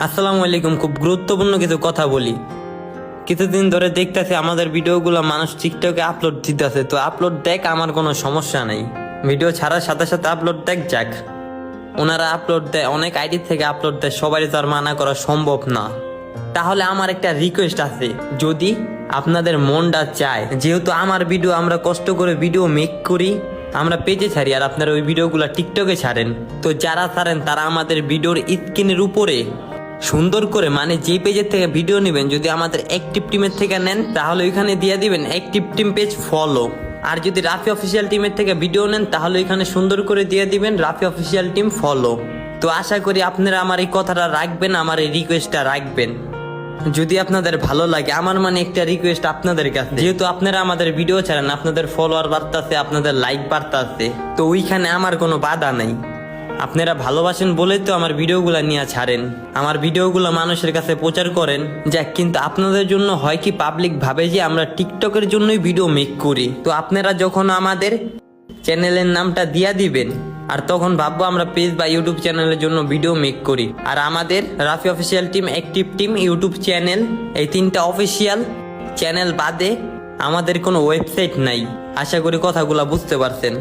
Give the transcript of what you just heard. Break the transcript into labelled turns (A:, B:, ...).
A: আসসালামু আলাইকুম। খুব গুরুত্বপূর্ণ কিছু কথা বলি। কিছুদিন ধরে দেখতেছি আমাদের ভিডিওগুলো মানুষ টিকটকে আপলোড দিতেছে, তো আপলোড দেখ, আমার কোনো সমস্যা নেই। ভিডিও ছাড়ার সাথে সাথে আপলোড দেখ যাক। ওনারা আপলোড দেয়, অনেক আইডি থেকে আপলোড দেয়, সবারই তো আর মানা করা সম্ভব না। তাহলে আমার একটা রিকোয়েস্ট আছে, যদি আপনাদের মনটা চায়, যেহেতু আমার ভিডিও আমরা কষ্ট করে ভিডিও মেক করি, আমরা পেজে ছাড়ি, আর আপনারা ওই ভিডিওগুলো টিকটকে ছাড়েন, তো যারা ছাড়েন তারা আমাদের ভিডিওর স্ক্রিনের উপরে সুন্দর করে, মানে যে পেজের থেকে ভিডিও নেবেন, যদি আমাদের অ্যাক্টিভ টিমের থেকে নেন তাহলে ওইখানে দিয়ে দিবেন অ্যাক্টিভ টিম পেজ ফলো। আর যদি রাফি অফিসিয়াল টিমের থেকে ভিডিও নেন তাহলে ওইখানে সুন্দর করে দিয়ে দিবেন রাফি অফিসিয়াল টিম ফলো। তো আশা করি আপনারা আমার এই কথাটা রাখবেন, আমার এই রিকোয়েস্টটা রাখবেন। যদি আপনাদের ভালো লাগে, আমার মানে একটা রিকোয়েস্ট আপনাদের কাছে, যেহেতু আপনারা আমাদের ভিডিও ছাড়েন, আপনাদের ফলোয়ার বাড়তাছে, আপনাদের লাইক বাড়তাছে, তো ওইখানে আমার কোনো বাধা নাই। আপনারা ভালোবাসেন বলেই তো আমার ভিডিওগুলো নিয়ে ছাড়েন, আমার ভিডিওগুলো মানুষের কাছে প্রচার করেন। যাক, কিন্তু আপনাদের জন্য হয় কি, পাবলিক ভাবে যে আমরা টিকটকের জন্যই ভিডিও মেক করি। তো আপনারা যখন আমাদের চ্যানেলের নামটা দিয়া দিবেন, আর তখন ভাববো আমরা পেজ বা ইউটিউব চ্যানেলের জন্য ভিডিও মেক করি। আর আমাদের Rafi official team, active team, YouTube channel, এই তিনটা অফিসিয়াল চ্যানেল বাদে আমাদের কোনো ওয়েবসাইট নাই। আশা করি কথাগুলো বুঝতে পারছেন।